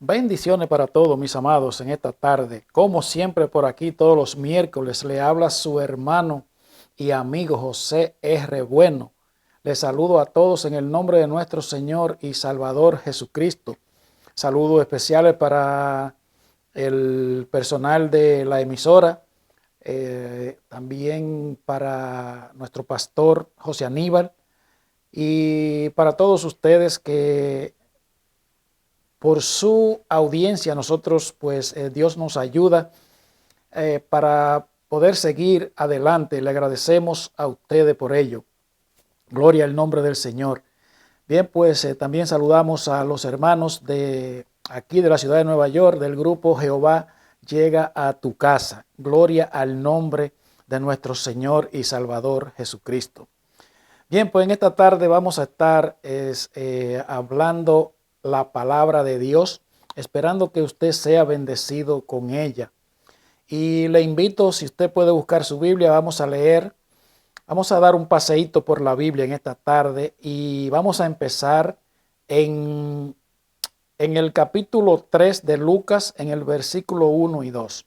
Bendiciones para todos mis amados en esta tarde. Como siempre por aquí todos los miércoles le habla su hermano y amigo José R. Bueno. Les saludo a todos en el nombre de nuestro Señor y Salvador Jesucristo. Saludos especiales para el personal de la emisora, también para nuestro pastor José Aníbal y para todos ustedes que por su audiencia nosotros Dios nos ayuda para poder seguir adelante. Le agradecemos a ustedes por ello. Gloria al nombre del Señor. Bien, también saludamos a los hermanos de aquí de la ciudad de Nueva York, del grupo Jehová llega a tu casa. Gloria al nombre de nuestro Señor y Salvador Jesucristo. Bien, pues en esta tarde vamos a estar hablando la palabra de Dios, esperando que usted sea bendecido con ella. Y le invito, si usted puede buscar su Biblia, vamos a leer. Vamos a dar un paseíto por la Biblia en esta tarde y vamos a empezar en el capítulo 3 de Lucas, en el versículo 1 y 2.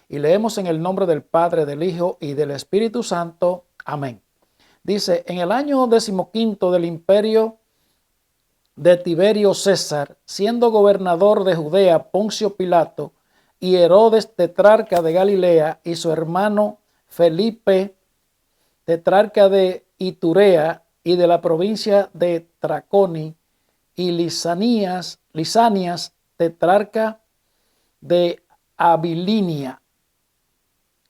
Y leemos en el nombre del Padre, del Hijo y del Espíritu Santo. Amén. Dice, en el año 15 del imperio de Tiberio César, siendo gobernador de Judea Poncio Pilato y Herodes tetrarca de Galilea y su hermano Felipe tetrarca de Iturea y de la provincia de Traconi, y Lisanias tetrarca de Abilinia,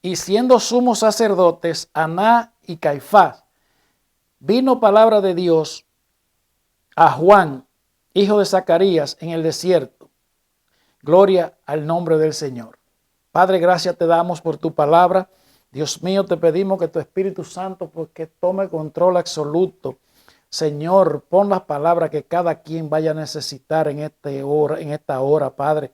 y siendo sumos sacerdotes Aná y Caifás, vino palabra de Dios a Juan, hijo de Zacarías, en el desierto. Gloria al nombre del Señor. Padre, gracias te damos por tu palabra. Dios mío, te pedimos que tu Espíritu Santo porque tome control absoluto. Señor, pon las palabras que cada quien vaya a necesitar en esta hora, Padre.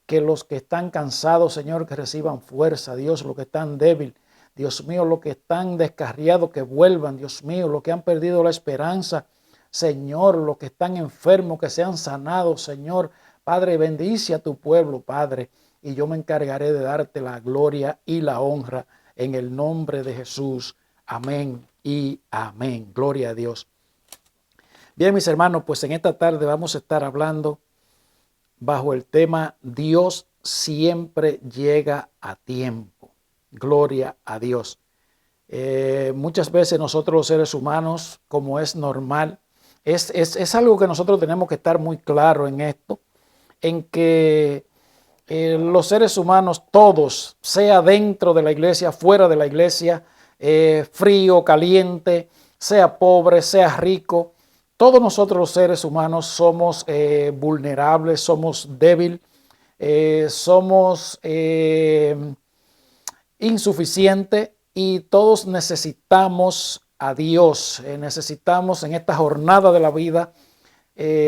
Que los que están cansados, Señor, que reciban fuerza. Dios, los que están débiles. Dios mío, los que están descarriados, que vuelvan. Dios mío, los que han perdido la esperanza. Señor, los que están enfermos, que sean sanados, Señor. Padre, bendice a tu pueblo, Padre. Y yo me encargaré de darte la gloria y la honra. En el nombre de Jesús. Amén y amén. Gloria a Dios. Bien, mis hermanos, pues en esta tarde vamos a estar hablando bajo el tema Dios siempre llega a tiempo. Gloria a Dios. Muchas veces nosotros los seres humanos, como es normal, es algo que nosotros tenemos que estar muy claro en esto, en que los seres humanos todos, sea dentro de la iglesia, fuera de la iglesia, frío, caliente, sea pobre, sea rico, todos nosotros los seres humanos somos vulnerables, somos débiles, somos insuficientes y todos necesitamos a Dios, necesitamos en esta jornada de la vida,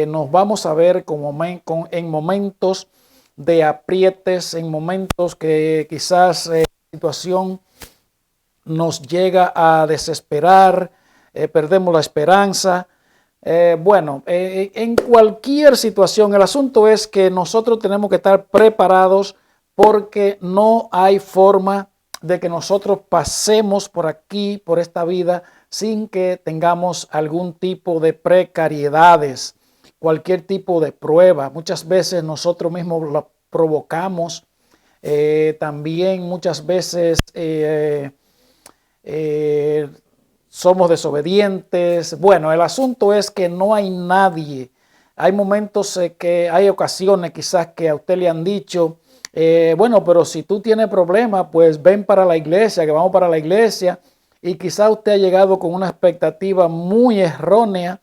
nos vamos a ver en momentos de aprietes, en momentos que quizás la situación nos llega a desesperar, perdemos la esperanza. En cualquier situación, el asunto es que nosotros tenemos que estar preparados porque no hay forma de que nosotros pasemos por aquí, por esta vida, sin que tengamos algún tipo de precariedades, cualquier tipo de prueba. Muchas veces nosotros mismos la provocamos, también muchas veces somos desobedientes. Bueno, el asunto es que no hay nadie. Hay momentos que hay ocasiones quizás que a usted le han dicho, bueno, pero si tú tienes problemas, pues ven para la iglesia, que vamos para la iglesia. Y quizás usted ha llegado con una expectativa muy errónea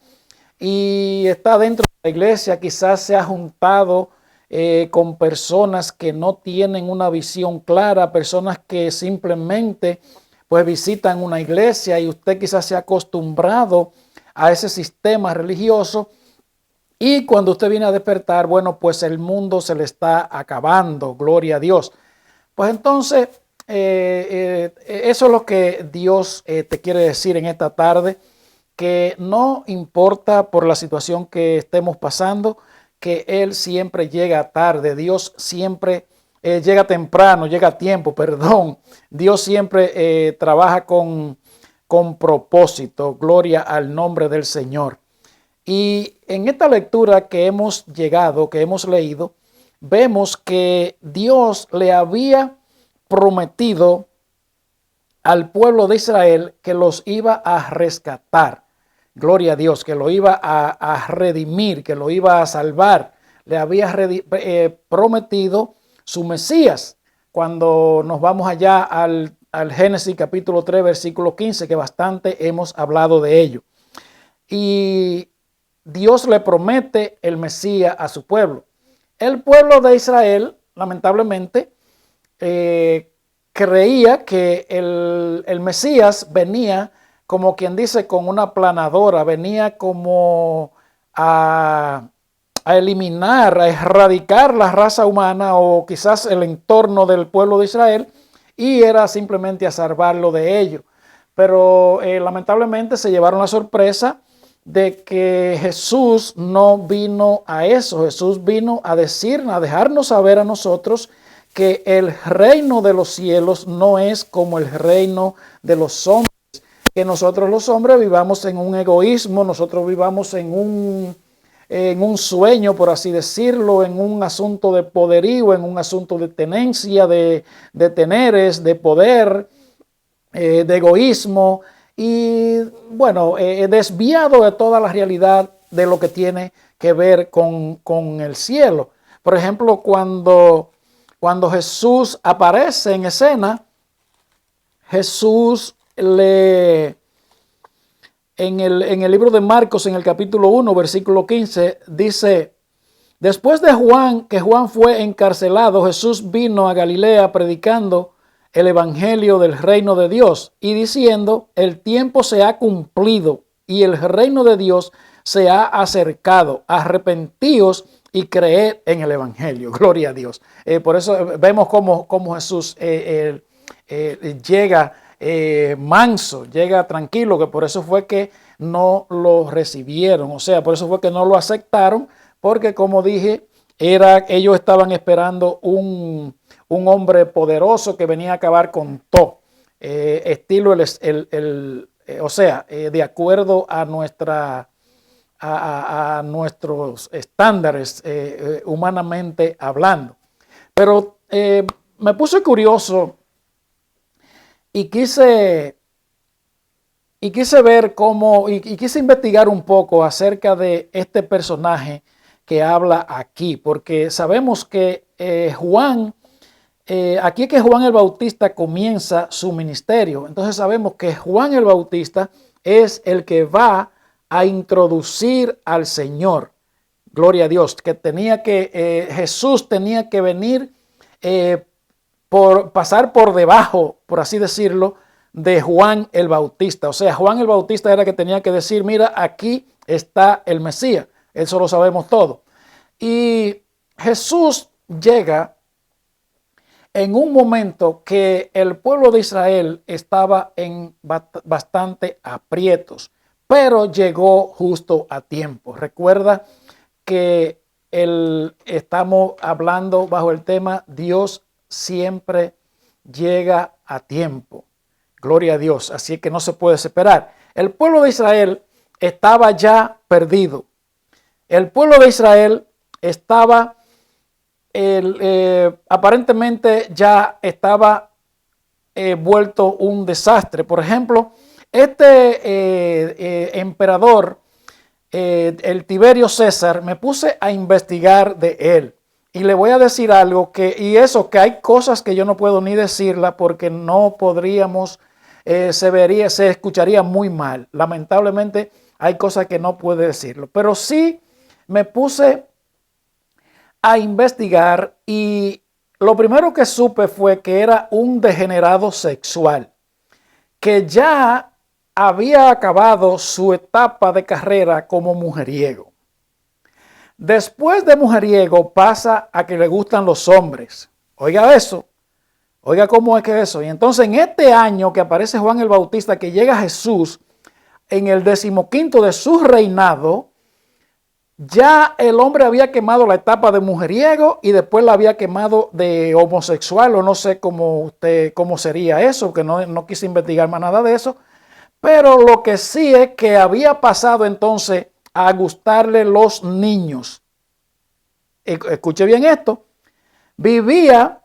y está dentro de la iglesia, quizás se ha juntado con personas que no tienen una visión clara, personas que simplemente pues visitan una iglesia y usted quizás se ha acostumbrado a ese sistema religioso y cuando usted viene a despertar, bueno, pues el mundo se le está acabando, gloria a Dios. Pues entonces, eso es lo que Dios te quiere decir en esta tarde, que no importa por la situación que estemos pasando, que Él siempre llega tarde, Dios siempre llega temprano, llega a tiempo, perdón. Dios siempre trabaja con propósito. Gloria al nombre del Señor. Y en esta lectura que hemos llegado, que hemos leído, vemos que Dios le había prometido al pueblo de Israel que los iba a rescatar. Gloria a Dios, que lo iba a redimir, que lo iba a salvar. Le había prometido su Mesías. Cuando nos vamos allá al Génesis capítulo 3, versículo 15, que bastante hemos hablado de ello. Y Dios le promete el Mesías a su pueblo. El pueblo de Israel, lamentablemente, creía que el Mesías venía, como quien dice, con una planadora, venía como a eliminar, a erradicar la raza humana o quizás el entorno del pueblo de Israel, y era simplemente a salvarlo de ello. Pero lamentablemente se llevaron la sorpresa de que Jesús no vino a eso. Jesús vino a decirnos, a dejarnos saber a nosotros que el reino de los cielos no es como el reino de los hombres. Que nosotros los hombres vivamos en un egoísmo, nosotros vivamos en un sueño, por así decirlo, en un asunto de poderío, en un asunto de tenencia, de teneres, de poder, de egoísmo, y bueno, desviado de toda la realidad de lo que tiene que ver con el cielo. Por ejemplo, cuando Jesús aparece en escena, Jesús en el libro de Marcos, en el capítulo 1, versículo 15, dice: después de que Juan fue encarcelado, Jesús vino a Galilea predicando el evangelio del reino de Dios y diciendo: el tiempo se ha cumplido y el reino de Dios se ha acercado. Arrepentíos y creed en el evangelio. Gloria a Dios. Por eso vemos cómo Jesús llega manso, llega tranquilo, que por eso fue que no lo recibieron. O sea, por eso fue que no lo aceptaron, porque como dije, ellos estaban esperando un hombre poderoso que venía a acabar con todo, estilo o sea, de acuerdo a nuestros estándares, humanamente hablando. Pero me puse curioso y quise ver cómo, y quise investigar un poco acerca de este personaje que habla aquí, porque sabemos que Juan, aquí es que Juan el Bautista comienza su ministerio. Entonces sabemos que Juan el Bautista es el que va a introducir al Señor. Gloria a Dios, que Jesús tenía que venir pasar por debajo, por así decirlo, de Juan el Bautista. O sea, Juan el Bautista era el que tenía que decir: mira, aquí está el Mesías. Eso lo sabemos todo. Y Jesús llega en un momento que el pueblo de Israel estaba en bastante aprietos, pero llegó justo a tiempo. Recuerda que estamos hablando bajo el tema Dios siempre llega a tiempo. Gloria a Dios. Así que no se puede esperar. El pueblo de Israel estaba ya perdido. El pueblo de Israel estaba, aparentemente ya estaba vuelto un desastre. Por ejemplo, emperador, el Tiberio César, me puse a investigar de él. Y le voy a decir algo que hay cosas que yo no puedo ni decirla porque no podríamos, se escucharía muy mal. Lamentablemente hay cosas que no puedo decirlo. Pero sí me puse a investigar y lo primero que supe fue que era un degenerado sexual, que ya había acabado su etapa de carrera como mujeriego. Después de mujeriego pasa a que le gustan los hombres. Oiga eso. Oiga cómo es que eso. Y entonces en este año que aparece Juan el Bautista, que llega Jesús en el 15º de su reinado, ya el hombre había quemado la etapa de mujeriego y después la había quemado de homosexual, o no sé cómo sería eso, que no quise investigar más nada de eso. Pero lo que sí es que había pasado entonces a gustarle los niños. Escuche bien esto. Vivía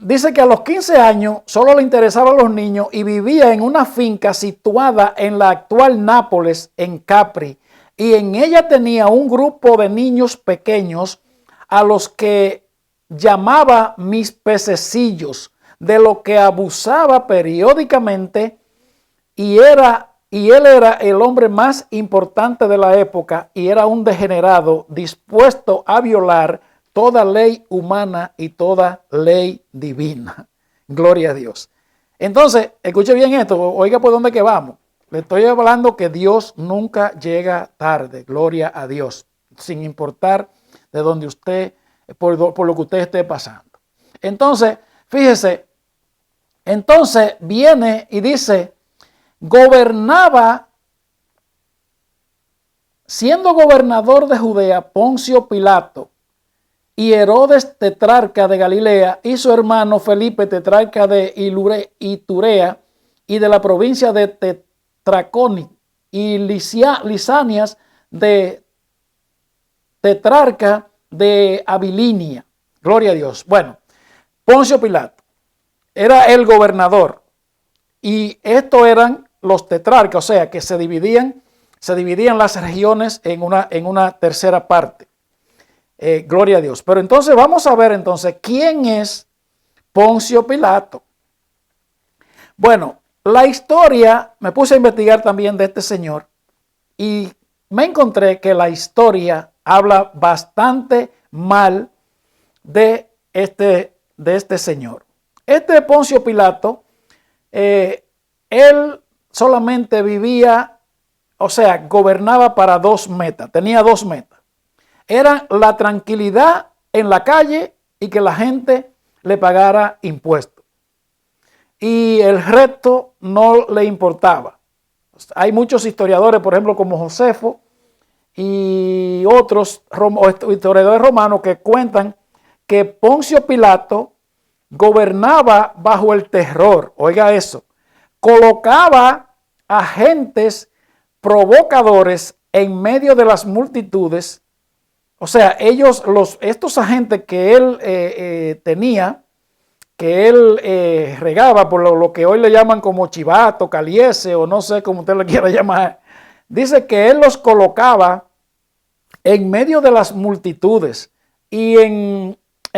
dice que a los 15 años solo le interesaban los niños y vivía en una finca situada en la actual Nápoles, en Capri. Y en ella tenía un grupo de niños pequeños a los que llamaba mis pececillos, de lo que abusaba periódicamente, y él era el hombre más importante de la época y era un degenerado dispuesto a violar toda ley humana y toda ley divina. Gloria a Dios. Entonces, escuche bien esto, oiga por dónde que vamos. Le estoy hablando que Dios nunca llega tarde, gloria a Dios, sin importar de donde usted, por lo que usted esté pasando. Entonces, fíjese, entonces viene y dice, siendo gobernador de Judea, Poncio Pilato, y Herodes tetrarca de Galilea, y su hermano Felipe tetrarca de Iturea, y de la provincia de Tetraconi, y Lisanias de tetrarca de Abilinia. Gloria a Dios. Bueno, Poncio Pilato era el gobernador, y estos eran los tetrarcas, o sea que se dividían las regiones en una tercera parte. Gloria a Dios. Pero entonces vamos a ver entonces quién es Poncio Pilato. Bueno, la historia, me puse a investigar también de este señor y me encontré que la historia habla bastante mal de este señor. Este Poncio Pilato, él solamente vivía, o sea, gobernaba para dos metas, tenía dos metas. Era la tranquilidad en la calle y que la gente le pagara impuestos. Y el resto no le importaba. Hay muchos historiadores, por ejemplo, como Josefo y otros historiadores romanos que cuentan que Poncio Pilato gobernaba bajo el terror. Oiga eso. Colocaba agentes provocadores en medio de las multitudes. O sea, estos agentes que él tenía, que él regaba por lo que hoy le llaman como chivato, caliese o no sé cómo usted le quiera llamar, dice que él los colocaba en medio de las multitudes y en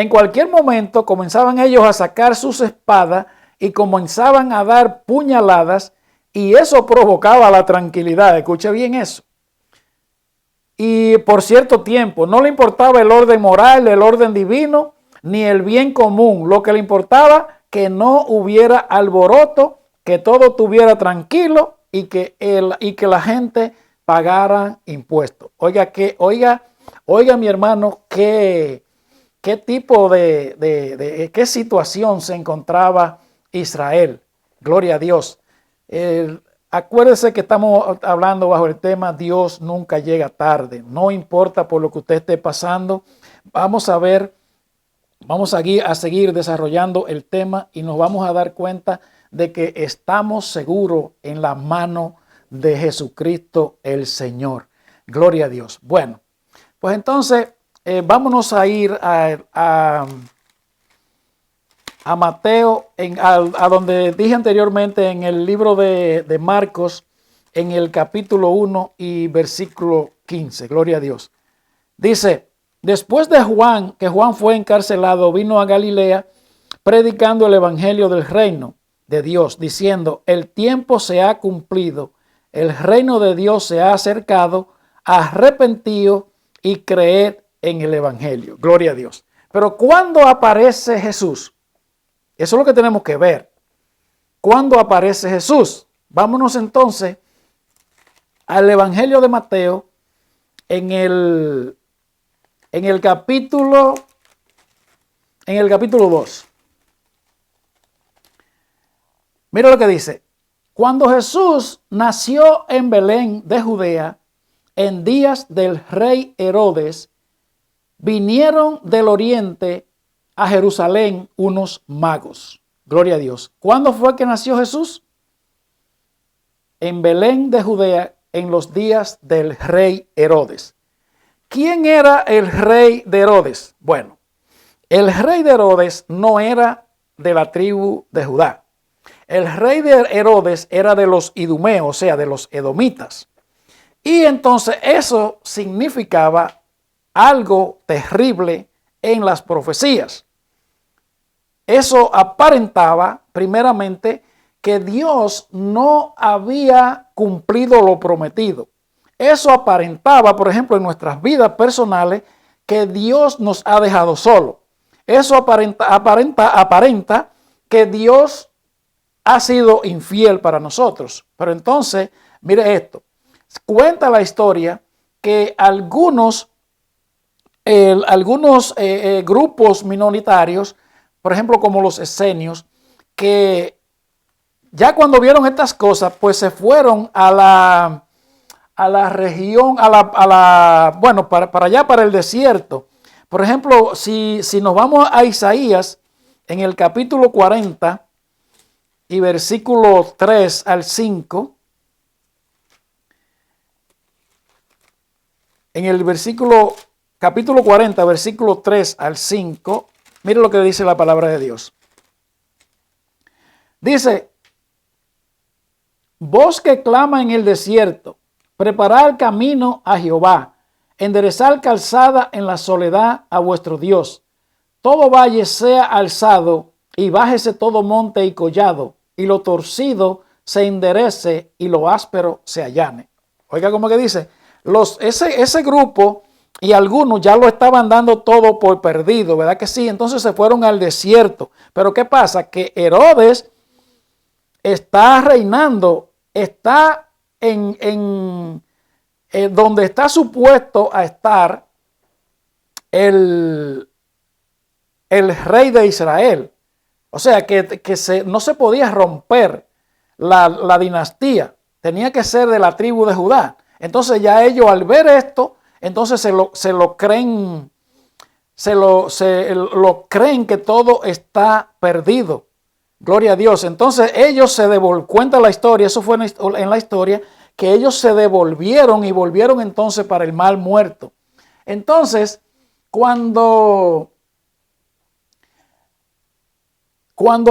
cualquier momento comenzaban ellos a sacar sus espadas y comenzaban a dar puñaladas y eso provocaba la tranquilidad. Escuche bien eso. Y por cierto tiempo, no le importaba el orden moral, el orden divino, ni el bien común. Lo que le importaba, que no hubiera alboroto, que todo estuviera tranquilo y que la gente pagara impuestos. Oiga, mi hermano, qué tipo qué situación se encontraba Israel. Gloria a Dios. Acuérdese que estamos hablando bajo el tema Dios nunca llega tarde. No importa por lo que usted esté pasando. Vamos a seguir desarrollando el tema y nos vamos a dar cuenta de que estamos seguros en la mano de Jesucristo el Señor. Gloria a Dios. Bueno, pues entonces vámonos a ir a Mateo, a donde dije anteriormente en el libro de Marcos, en el capítulo 1 y versículo 15. Gloria a Dios. Dice, después de que Juan fue encarcelado, vino a Galilea predicando el evangelio del reino de Dios, diciendo, el tiempo se ha cumplido, el reino de Dios se ha acercado, arrepentido y creed en el evangelio. Gloria a Dios. Pero ¿cuándo aparece Jesús? Eso es lo que tenemos que ver. ¿Cuándo aparece Jesús? Vámonos entonces al Evangelio de Mateo en el capítulo 2. Mira lo que dice. Cuando Jesús nació en Belén de Judea, en días del rey Herodes, vinieron del oriente a Jerusalén unos magos. Gloria a Dios. ¿Cuándo fue que nació Jesús? En Belén de Judea, en los días del rey Herodes. ¿Quién era el rey de Herodes? Bueno, el rey de Herodes no era de la tribu de Judá. El rey de Herodes era de los idumeos, o sea, de los edomitas. Y entonces eso significaba algo terrible en las profecías. Eso aparentaba, primeramente, que Dios no había cumplido lo prometido. Eso aparentaba, por ejemplo, en nuestras vidas personales, que Dios nos ha dejado solo. Eso aparenta que Dios ha sido infiel para nosotros. Pero entonces, mire esto. Cuenta la historia que algunos grupos minoritarios, por ejemplo, como los esenios, que ya cuando vieron estas cosas, pues se fueron a la región, bueno, para allá, para el desierto. Por ejemplo, si nos vamos a Isaías, en el capítulo 40 y versículo 3 al 5, en el capítulo 40, versículo 3 al 5, mire lo que dice la palabra de Dios. Dice: voz que clama en el desierto, preparad camino a Jehová, enderezad calzada en la soledad a vuestro Dios. Todo valle sea alzado, y bájese todo monte y collado, y lo torcido se enderece, y lo áspero se allane. Oiga cómo que dice, ese grupo y algunos ya lo estaban dando todo por perdido, ¿verdad que sí? Entonces se fueron al desierto. Pero ¿qué pasa? Que Herodes está reinando, está en donde está supuesto a estar el rey de Israel. O sea, que no se podía romper la dinastía. Tenía que ser de la tribu de Judá. Entonces ya ellos al ver esto, entonces se lo creen que todo está perdido. Gloria a Dios. Entonces ellos se devolvieron, cuenta la historia, eso fue en la historia, que ellos se devolvieron y volvieron entonces para el mal muerto. Entonces, cuando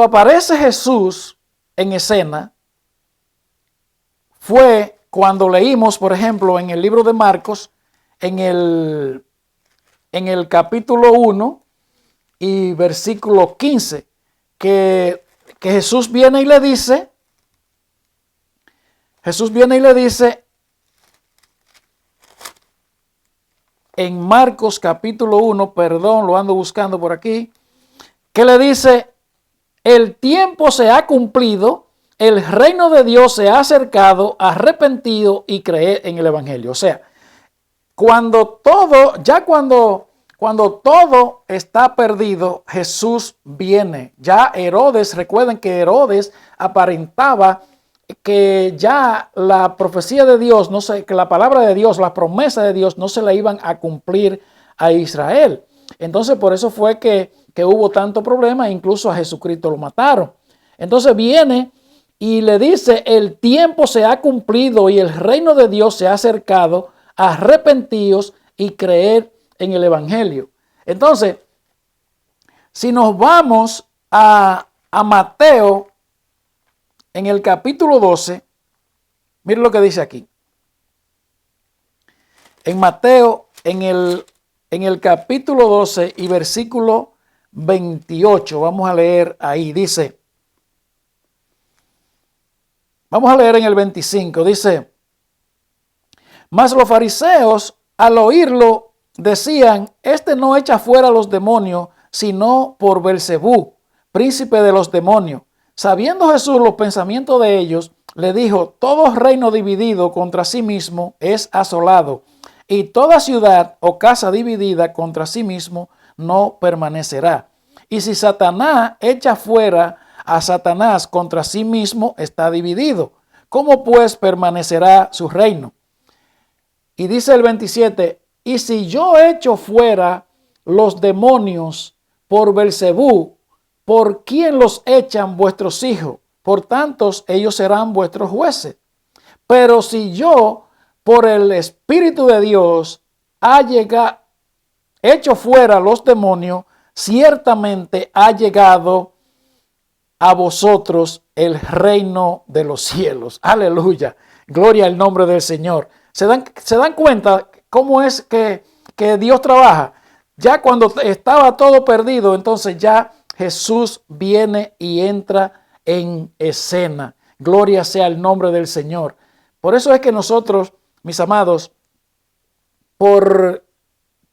aparece Jesús en escena, fue cuando leímos, por ejemplo, en el libro de Marcos, en el capítulo 1 y versículo 15, que Jesús viene y le dice, en Marcos capítulo 1, perdón, lo ando buscando por aquí, que le dice: el tiempo se ha cumplido, el reino de Dios se ha acercado, arrepentido y creed en el evangelio. O sea, cuando todo está perdido, Jesús viene. Ya Herodes, recuerden que Herodes aparentaba que ya la profecía de Dios, que la palabra de Dios, la promesa de Dios no se la iban a cumplir a Israel. Entonces por eso fue que hubo tanto problema, incluso a Jesucristo lo mataron. Entonces viene y le dice: el tiempo se ha cumplido y el reino de Dios se ha acercado, arrepentíos y creer en el evangelio. Entonces, si nos vamos a Mateo, en el capítulo 12, miren lo que dice aquí. En Mateo, en el capítulo 12 y versículo 28, vamos a leer ahí, dice, vamos a leer en el 25, dice: mas los fariseos al oírlo decían: este no echa fuera los demonios, sino por Belcebú, príncipe de los demonios. Sabiendo Jesús los pensamientos de ellos, le dijo: todo reino dividido contra sí mismo es asolado, y toda ciudad o casa dividida contra sí mismo no permanecerá. Y si Satanás echa fuera a Satanás, contra sí mismo está dividido. ¿Cómo pues permanecerá su reino? Y dice el 27, y si yo echo fuera los demonios por Belcebú, ¿por quién los echan vuestros hijos? Por tantos ellos serán vuestros jueces. Pero si yo por el Espíritu de Dios hecho fuera los demonios, ciertamente ha llegado a vosotros el reino de los cielos. Aleluya. Gloria al nombre del Señor. ¿Se dan cuenta cómo es que Dios trabaja? Ya cuando estaba todo perdido, entonces ya Jesús viene y entra en escena. Gloria sea el nombre del Señor. Por eso es que nosotros, mis amados, por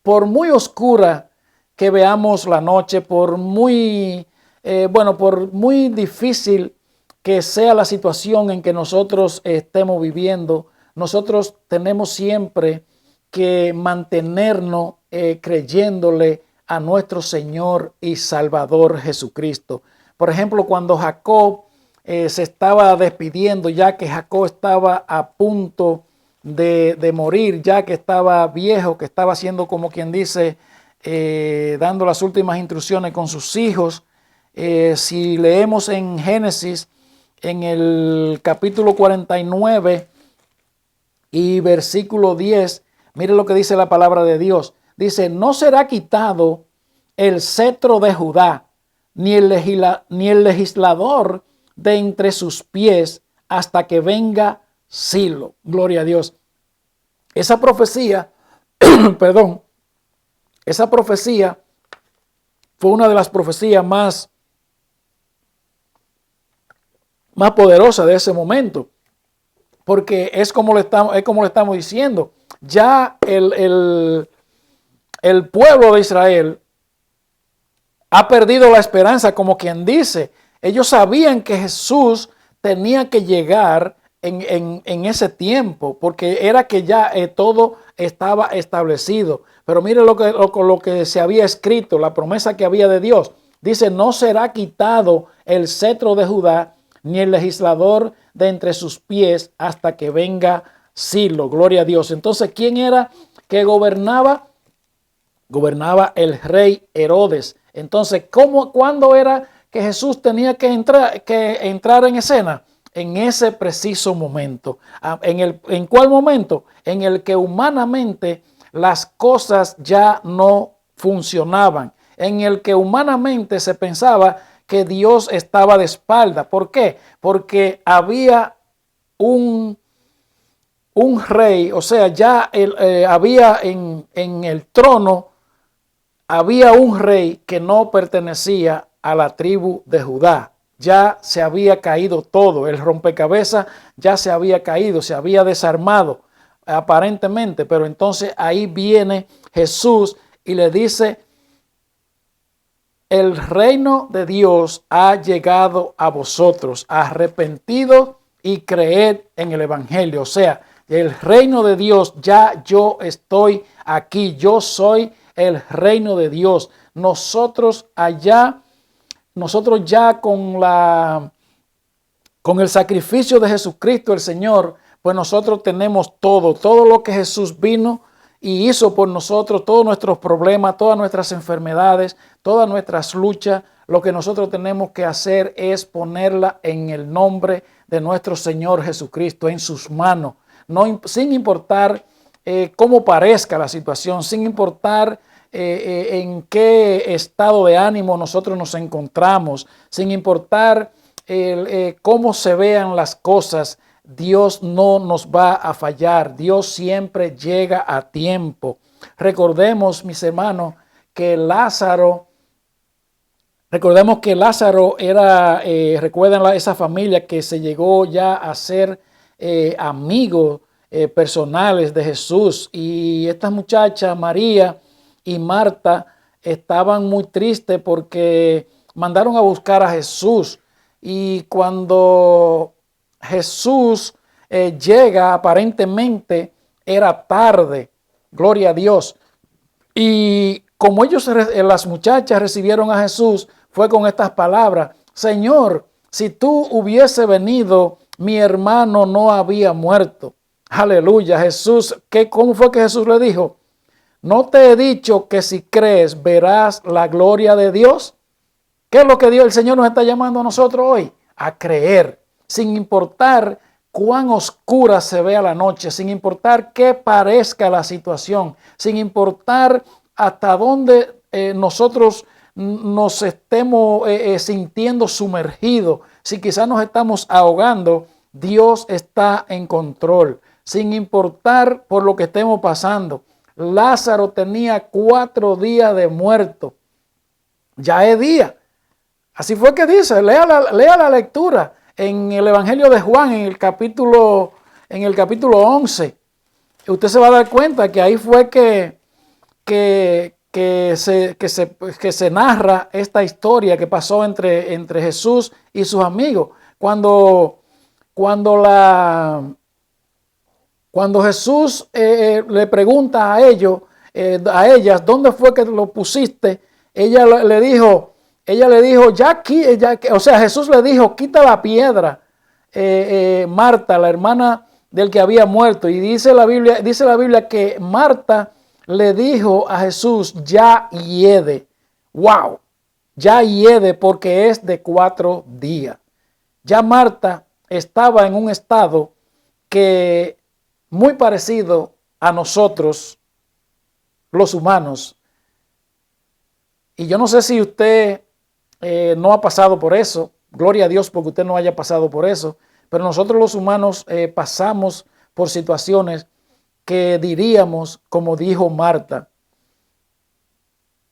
muy oscura que veamos la noche, por muy difícil que sea la situación en que nosotros estemos viviendo, nosotros tenemos siempre que mantenernos creyéndole a nuestro Señor y Salvador Jesucristo. Por ejemplo, cuando Jacob se estaba despidiendo, ya que Jacob estaba a punto de morir, ya que estaba viejo, que estaba haciendo como quien dice, dando las últimas instrucciones con sus hijos. Si leemos en Génesis, en el capítulo 49 y versículo 10, mire lo que dice la palabra de Dios. Dice, no será quitado el cetro de Judá, ni el legislador de entre sus pies, hasta que venga Silo. Gloria a Dios. Esa profecía, perdón, esa profecía fue una de las profecías más poderosas de ese momento, porque es como le estamos diciendo, ya el pueblo de Israel ha perdido la esperanza, como quien dice. Ellos sabían que Jesús tenía que llegar en ese tiempo, porque era que ya todo estaba establecido. Pero mire lo que se había escrito, la promesa que había de Dios. Dice, no será quitado el cetro de Judá, ni el legislador de entre sus pies, hasta que venga Silo. Gloria a Dios. Entonces, ¿quién era que gobernaba? Gobernaba el rey Herodes. Entonces, ¿cuándo era que Jesús tenía que entrar en escena? En ese preciso momento. ¿En cuál momento? En el que humanamente las cosas ya no funcionaban. En el que humanamente se pensaba que Dios estaba de espalda. ¿Por qué? Porque había un rey, o sea, ya había en el trono, había un rey que no pertenecía a la tribu de Judá. Ya se había caído todo, el rompecabezas ya se había caído, se había desarmado aparentemente, pero entonces ahí viene Jesús y le dice, el reino de Dios ha llegado a vosotros, arrepentidos y creed en el evangelio. O sea, el reino de Dios, ya yo estoy aquí, yo soy el reino de Dios. Nosotros ya con el sacrificio de Jesucristo el Señor, pues nosotros tenemos todo lo que Jesús vino y hizo por nosotros, todos nuestros problemas, todas nuestras enfermedades, todas nuestras luchas. Lo que nosotros tenemos que hacer es ponerla en el nombre de nuestro Señor Jesucristo, en sus manos, sin importar cómo parezca la situación, sin importar en qué estado de ánimo nosotros nos encontramos, sin importar cómo se vean las cosas. Dios no nos va a fallar. Dios siempre llega a tiempo. Recordemos, mis hermanos, que Lázaro era, recuerdan esa familia que se llegó ya a ser amigos personales de Jesús. Y estas muchachas, María y Marta, estaban muy tristes porque mandaron a buscar a Jesús. Y cuando Jesús llega, aparentemente era tarde, gloria a Dios. Y como las muchachas recibieron a Jesús, fue con estas palabras: Señor, si tú hubiese venido, mi hermano no había muerto. Aleluya, Jesús, ¿cómo fue que Jesús le dijo? ¿No te he dicho que si crees verás la gloria de Dios? ¿Qué es lo que Dios, el Señor nos está llamando a nosotros hoy? A creer, sin importar cuán oscura se vea la noche, sin importar qué parezca la situación, sin importar hasta dónde nosotros nos estemos sintiendo sumergidos, si quizás nos estamos ahogando, Dios está en control, sin importar por lo que estemos pasando. Lázaro tenía 4 días de muerto, ya es día. Así fue que dice, lea la lectura en el Evangelio de Juan, en el capítulo 11. Usted se va a dar cuenta que ahí fue que se narra esta historia que pasó entre Jesús y sus amigos. Cuando Jesús le pregunta a ellas, ¿dónde fue que lo pusiste? Ella le dijo, Jesús le dijo, quita la piedra, Marta, la hermana del que había muerto. Y dice la Biblia que Marta le dijo a Jesús, ya hiede. Wow, ya hiede porque es de 4 días. Ya Marta estaba en un estado que muy parecido a nosotros, los humanos. Y yo no sé si usted no ha pasado por eso. Gloria a Dios porque usted no haya pasado por eso. Pero nosotros los humanos pasamos por situaciones que diríamos, como dijo Marta,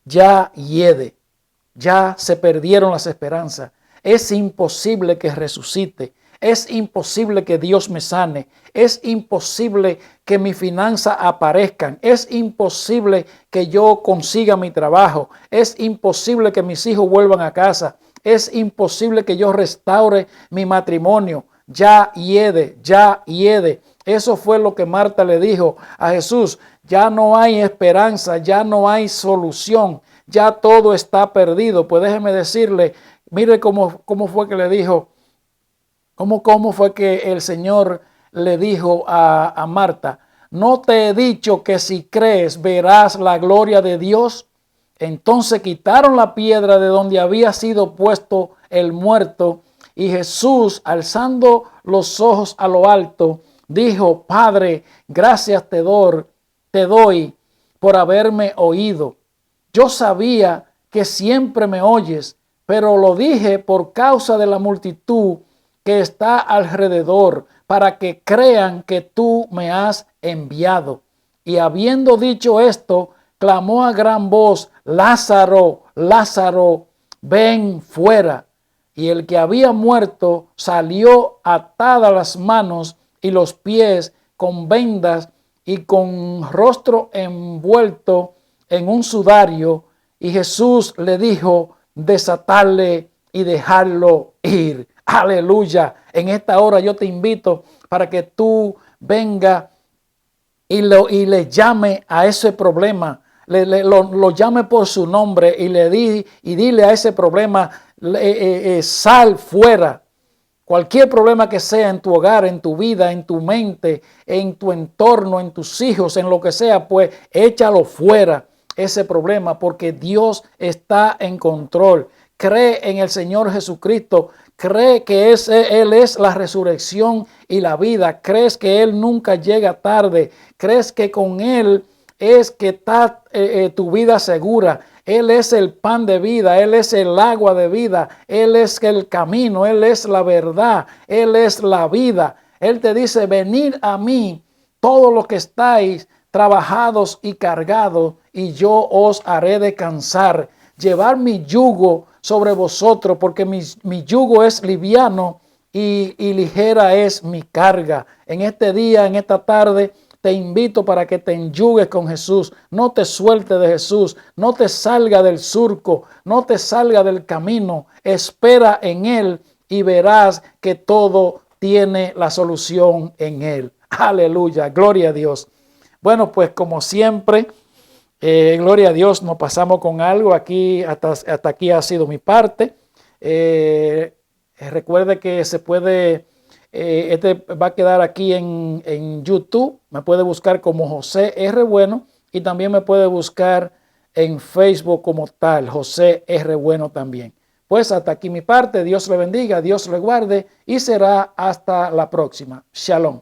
ya hiede, ya se perdieron las esperanzas. Es imposible que resucite. Es imposible que Dios me sane. Es imposible que mis finanzas aparezcan. Es imposible que yo consiga mi trabajo. Es imposible que mis hijos vuelvan a casa. Es imposible que yo restaure mi matrimonio. Ya hiede, ya hiede. Eso fue lo que Marta le dijo a Jesús. Ya no hay esperanza, ya no hay solución. Ya todo está perdido. Pues déjeme decirle, mire cómo fue que le dijo. ¿Cómo fue que el Señor le dijo a Marta? ¿No te he dicho que si crees verás la gloria de Dios? Entonces quitaron la piedra de donde había sido puesto el muerto y Jesús, alzando los ojos a lo alto, dijo, Padre, gracias te doy por haberme oído. Yo sabía que siempre me oyes, pero lo dije por causa de la multitud que está alrededor, para que crean que tú me has enviado. Y habiendo dicho esto, clamó a gran voz, Lázaro, Lázaro, ven fuera. Y el que había muerto salió atadas las manos y los pies con vendas y con rostro envuelto en un sudario. Y Jesús le dijo, desatarle y dejarlo ir. Aleluya. En esta hora yo te invito para que tú venga y le llame a ese problema. Lo llame por su nombre y dile a ese problema, sal fuera. Cualquier problema que sea en tu hogar, en tu vida, en tu mente, en tu entorno, en tus hijos, en lo que sea, pues échalo fuera ese problema porque Dios está en control. Cree en el Señor Jesucristo. Cree que Él es la resurrección y la vida. Crees que Él nunca llega tarde. Crees que con Él es que está tu vida segura. Él es el pan de vida, Él es el agua de vida, Él es el camino, Él es la verdad, Él es la vida. Él te dice, venid a mí todos los que estáis trabajados y cargados, y yo os haré descansar. Llevar mi yugo sobre vosotros, porque mi yugo es liviano y ligera es mi carga. En este día, en esta tarde, te invito para que te enyugues con Jesús. No te sueltes de Jesús. No te salga del surco. No te salga del camino. Espera en Él y verás que todo tiene la solución en Él. Aleluya. Gloria a Dios. Bueno, pues como siempre, gloria a Dios, nos pasamos con algo. Aquí hasta aquí ha sido mi parte. Recuerde que se puede Este va a quedar aquí en YouTube. Me puede buscar como José R. Bueno y también me puede buscar en Facebook como tal, José R. Bueno también. Pues hasta aquí mi parte. Dios le bendiga, Dios le guarde y será hasta la próxima. Shalom.